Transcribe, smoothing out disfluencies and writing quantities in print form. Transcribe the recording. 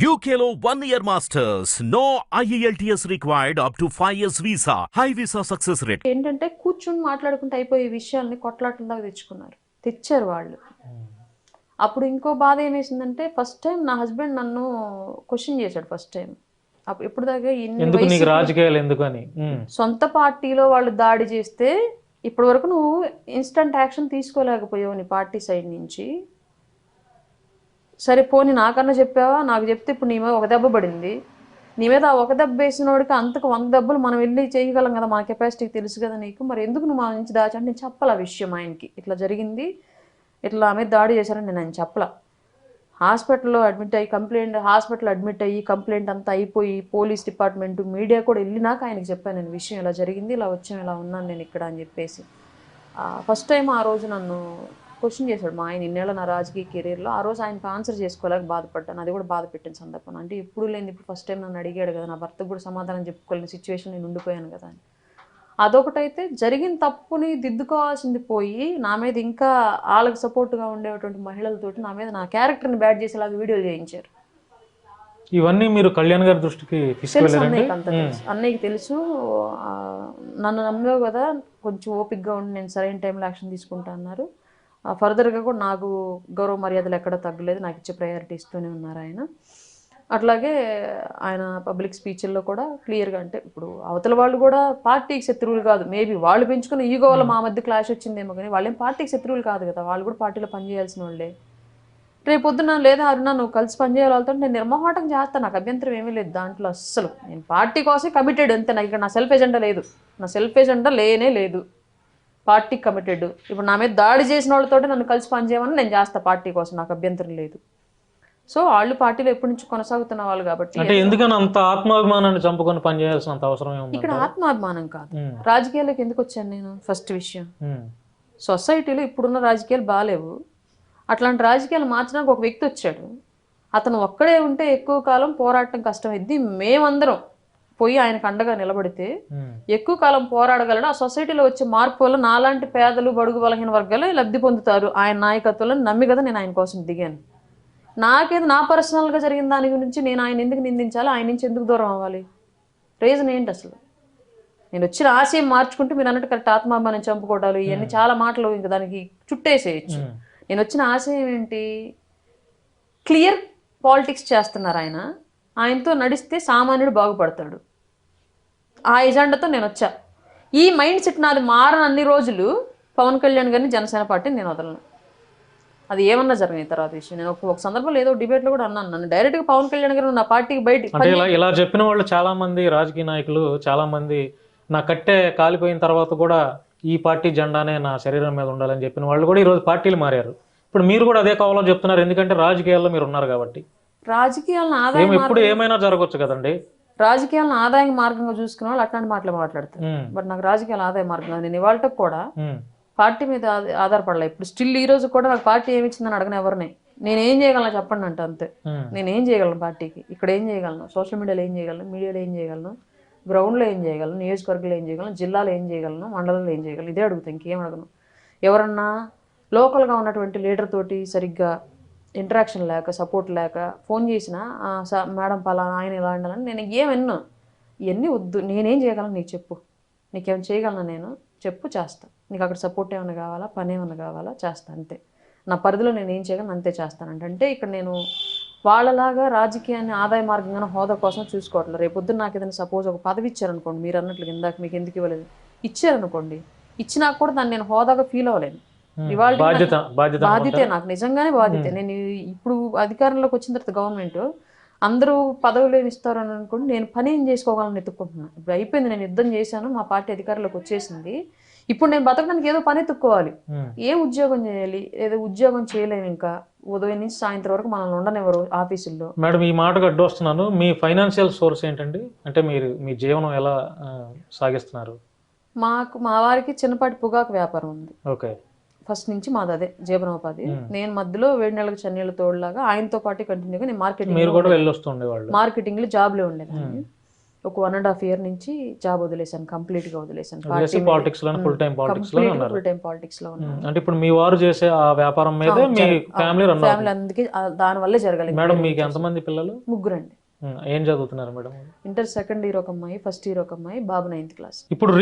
UKLO 1 year masters. No IELTS required up to 5 years visa. High visa success rate. ఏంటంటే కూర్చుని మాట్లాడుకుంటే అయిపోయే విషయాల్ని కొట్లాటల దాకా తెచ్చారు వాళ్ళు. అప్పుడు ఇంకో బాధ ఏమేసిందంటే ఫస్ట్ టైం నా హస్బెండ్ నన్ను క్వశ్చన్ చేశాడు ఫస్ట్ టైం. అప్పుడు ఎప్పుడు దాకా ఎందుకు నీకు రాజకీయాలు ఎందుకని సొంత పార్టీలో వాళ్ళు దాడి చేస్తే ఇప్పటి వరకు నువ్వు ఇన్స్టంట్ యాక్షన్ తీసుకోలేకపోయావు నీ పార్టీ సైడ్ నుంచి. సరే పోనీ నాకన్నా చెప్పావా, నాకు చెప్తే ఇప్పుడు నీ మీద ఒక దెబ్బ పడింది, నీ మీద ఆ ఒక దెబ్బ వేసిన వాడికి అంతకు 100 దెబ్బలు మనం వెళ్ళి చేయగలం కదా, మన కెపాసిటీకి తెలుసు కదా నీకు, మరి ఎందుకు నువ్వు మా నుంచి దాచంటే నేను చెప్పాల ఆ విషయం ఆయనకి ఇట్లా జరిగింది, ఇట్లా ఆమె దాడి చేశారని నేను ఆయన చెప్పలా. హాస్పిటల్లో అడ్మిట్ అయ్యి కంప్లైంట్ అంతా అయిపోయి పోలీస్ డిపార్ట్మెంట్ మీడియా కూడా వెళ్ళినాక ఆయనకి చెప్పాను నేను విషయం ఇలా జరిగింది, ఇలా వచ్చాను, ఇలా ఉన్నాను నేను ఇక్కడ అని చెప్పేసి. ఫస్ట్ టైం ఆ రోజు నన్ను క్వశ్చన్ చేశాడు మా ఆయన ఇన్నేళ్ళ నా రాజకీయ కెరీర్లో. ఆ రోజు ఆయనకు ఆన్సర్ చేసుకోలేక బాధపడ్డాను, అది కూడా బాధ పెట్టిన సందర్భం. అంటే ఎప్పుడు లేని ఇప్పుడు ఫస్ట్ టైం నన్ను అడిగాడు కదా, నా భర్తకు కూడా సమాధానం చెప్పుకోలేని సిచ్యువేషన్ నేను ఉండిపోయాను కదా అని. అదొకటైతే జరిగిన తప్పుని దిద్దుకోవాల్సింది పోయి నా మీద ఇంకా వాళ్ళకి సపోర్ట్గా ఉండేటువంటి మహిళలతోటి నా మీద నా క్యారెక్టర్ని బ్యాడ్ చేసేలాగా వీడియోలు చేయించారు. ఇవన్నీ మీరు కళ్యాణ్ గారి దృష్టికి తీసుకెళ్ళారండి? అన్నయ్యకి తెలుసు. నన్ను నమ్మావు కదా, కొంచెం ఓపిక్గా ఉండి నేను సరైన టైంలో యాక్షన్ తీసుకుంటా అన్నారు. ఫర్దర్గా కూడా నాకు గౌరవ మర్యాదలు ఎక్కడ తగ్గలేదు, నాకు ఇచ్చే ప్రయారిటీ ఇస్తూనే ఉన్నారు ఆయన. అట్లాగే ఆయన పబ్లిక్ స్పీచ్ల్లో కూడా క్లియర్గా, అంటే ఇప్పుడు అవతల వాళ్ళు కూడా పార్టీకి శత్రువులు కాదు, మేబీ వాళ్ళు పెంచుకున్న ఈగో వల్ల మా మధ్య క్లాష్ వచ్చిందేమో, కానీ వాళ్ళేం పార్టీకి శత్రువులు కాదు కదా, వాళ్ళు కూడా పార్టీలో పనిచేయాల్సిన వాళ్ళే. రేపు పొద్దున లేదా అరుణ నువ్వు కలిసి పనిచేయాలి వాళ్ళతో, నేను నిర్మోహటం చేస్తాను, నాకు అభ్యంతరం ఏమీ లేదు దాంట్లో అస్సలు. నేను పార్టీ కోసం కమిటెడ్ అంతే, నాకు ఇక్కడ నా సెల్ఫ్ ఎజెండా లేదు, నా సెల్ఫ్ ఎజెండా లేనే లేదు, పార్టీకి కమిటెడ్. ఇప్పుడు నా మీద దాడి చేసిన వాళ్ళతో నన్ను కలిసి పనిచేయమని నేను చేస్తా పార్టీ కోసం, నాకు అభ్యంతరం లేదు. సో వాళ్ళు పార్టీలో ఎప్పటి నుంచి కొనసాగుతున్న వాళ్ళు కాబట్టి. అంటే ఎందుకని అంత ఆత్మాభిమానాన్ని చంపుకొని పనిచేయాల్సినంత అవసరం ఏముంది? ఇక్కడ ఆత్మాభిమానం కాదు, రాజకీయాల్లోకి ఎందుకు వచ్చాను నేను ఫస్ట్ విషయం. సొసైటీలో ఇప్పుడున్న రాజకీయాలు బాగాలేవు, అట్లాంటి రాజకీయాలు మార్చడానికి ఒక వ్యక్తి వచ్చాడు, అతను ఒక్కడే ఉంటే ఎక్కువ కాలం పోరాటం కష్టమైద్ది, మేమందరం పోయి ఆయనకు అండగా నిలబడితే ఎక్కువ కాలం పోరాడగలడు, ఆ సొసైటీలో వచ్చే మార్పు వల్ల నాలాంటి పేదలు బడుగు బలహీన వర్గాలు లబ్ధి పొందుతారు ఆయన నాయకత్వంలో నమ్మి కదా నేను ఆయన కోసం దిగాను. నాకేదో నా పర్సనల్గా జరిగిన దాని గురించి నేను ఆయన ఎందుకు నిందించాలి, ఆయన నుంచి ఎందుకు దూరం అవ్వాలి, రీజన్ ఏంటి అసలు? నేను వచ్చిన ఆశయం మార్చుకుంటే మీరు అన్నట్టు కరెక్ట్ ఆత్మాభిమానం చంపుకోవడాలు ఇవన్నీ చాలా మాటలు ఇంకా దానికి చుట్టేసేయచ్చు. నేను వచ్చిన ఆశయం ఏంటి, క్లియర్ పాలిటిక్స్ చేస్తున్నారు ఆయన, ఆయనతో నడిస్తే సామాన్యుడు బాగుపడతాడు, ఆ ఎజెండాతో నేను వచ్చా. ఈ మైండ్ సెట్ నాది మారని అన్ని రోజులు పవన్ కళ్యాణ్ గారిని జనసేన పార్టీని నేను వదలను. అది ఏమన్నా జరిగిన తర్వాత విషయం. నేను ఒక సందర్భంలో ఏదో డిబేట్లో కూడా అన్నాను, నన్ను డైరెక్ట్గా పవన్ కళ్యాణ్ గారు నా పార్టీకి బయట ఇలా చెప్పిన వాళ్ళు చాలా మంది రాజకీయ నాయకులు చాలా మంది నా కట్టె కాలిపోయిన తర్వాత కూడా ఈ పార్టీ జెండానే నా శరీరం మీద ఉండాలని చెప్పిన వాళ్ళు కూడా ఈరోజు పార్టీలు మారారు. ఇప్పుడు మీరు కూడా అదే కావాలని చెప్తున్నారు, ఎందుకంటే రాజకీయాల్లో మీరు ఉన్నారు కాబట్టి. రాజకీయాలను ఆదాయం ఎప్పుడు ఏమైనా జరగవచ్చు కదండి. రాజకీయాలను ఆదాయ మార్గంగా చూసుకునే వాళ్ళు అట్లాంటి మాటలు మాట్లాడతారు, బట్ నాకు రాజకీయాల ఆదాయ మార్గం నేను ఇవాళ కూడా పార్టీ మీద ఆధారపడలే. ఇప్పుడు స్టిల్ ఈ రోజు కూడా నాకు పార్టీ ఏమి ఇచ్చిందని అడగను ఎవరిని, నేనేం చేయగలను చెప్పండి అంటే అంతే. నేనేం చేయగలను పార్టీకి, ఇక్కడ ఏం చేయగలను, సోషల్ మీడియాలో ఏం చేయగలను, మీడియాలో ఏం చేయగలను, గ్రౌండ్లో ఏం చేయగలను, నియోజకవర్గంలో ఏం చేయగలను, జిల్లాలో ఏం చేయగలను, మండలంలో ఏం చేయగలను, ఇదే అడుగుతాను, ఇంకేం అడగను. ఎవరన్నా లోకల్గా ఉన్నటువంటి లీడర్ తోటి సరిగ్గా ఇంటరాక్షన్ లేక సపోర్ట్ లేక ఫోన్ చేసిన మేడం పలానా ఆయన ఇలా ఉండాలని నేను ఏమన్నా ఇవన్నీ వద్దు, నేనేం చేయగలను నీకు చెప్పు, నీకేమైనా చేయగలను నేను చెప్పు చేస్తా, నీకు అక్కడ సపోర్ట్ ఏమైనా కావాలా, పని ఏమైనా కావాలా చేస్తా, అంతే నా పరిధిలో నేను ఏం చేయగలను అంతే చేస్తానంటే. అంటే ఇక్కడ నేను వాళ్ళలాగా రాజకీయాన్ని ఆదాయ మార్గంగా హోదా కోసం చూసుకోవట్లేదు. రేపొద్దున నాకు ఏదైనా సపోజ్ ఒక పదవి ఇచ్చారనుకోండి, మీరు అన్నట్లు ఇందాక మీకు ఎందుకు ఇవ్వలేదు, ఇచ్చారనుకోండి, ఇచ్చినా కూడా దాన్ని నేను హోదాగా ఫీల్ అవ్వలేను. బాధ్యతే, నాకు నిజంగానే బాధ్యత. నేను ఇప్పుడు అధికారంలోకి వచ్చిన తర్వాత గవర్నమెంట్ అందరూ పదవులు ఏమి ఇస్తారు అని అనుకోండి, నేను పని ఏం చేసుకోగలను ఎత్తుక్కుంటున్నాను. ఇప్పుడు అయిపోయింది, నేను యుద్ధం చేశాను, మా పార్టీ అధికారంలోకి వచ్చేసింది, ఇప్పుడు నేను బతకడానికి ఏదో పని ఎత్తుక్కోవాలి. ఏం ఉద్యోగం చేయాలి, ఏదో ఉద్యోగం చేయలేము, ఇంకా ఉదయం నుంచి సాయంత్రం వరకు మనల్ని ఉండనివ్వరు ఆఫీసుల్లో. మేడం ఈ మాటకు అడ్డు వస్తున్నాను, మీ ఫైనాన్షియల్ సోర్స్ ఏంటండి, అంటే మీరు మీ జీవనం ఎలా సాగిస్తున్నారు? మా వారికి చిన్నపాటి పొగాకు వ్యాపారం ఉంది. ఓకే, ఫస్ట్ నుంచి మాది అదే జీవనోపాధి. నేను మధ్యలో వేడి నెలలకు చన్నీళ్ళ తోడులాగా ఆయనతో పాటు కంటిన్యూగా నేను మార్కెటింగ్ లో జాబ్లో ఉండేదాన్ని. ఒక 1.5 year నుంచి జాబ్ వదిలేశాను, కంప్లీట్ గా వదిలేశాను. పాలిటిక్స్ లో ఫుల్ టైం పాలిటిక్స్ లో ఉన్నారు. ఫుల్ టైం పాలిటిక్స్ లో ఉన్నాను. అంటే ఇప్పుడు మీ వారు చేసే ఆ వ్యాపారం మీదే మీ ఫ్యామిలీ రన్ ఫ్యామిలీ అందుకే దాని వల్లే జరగలేదు. మేడం మీకు ఎంతమంది పిల్లలు? 3 అండి. ఏం చదువుతున్నారు మేడం? ఇంటర్ సెకండ్ ఇయర్ ఒక అమ్మాయి, ఫస్ట్ ఇయర్ ఒక అమ్మాయి, బాబు 9th క్లాస్. ఇప్పుడు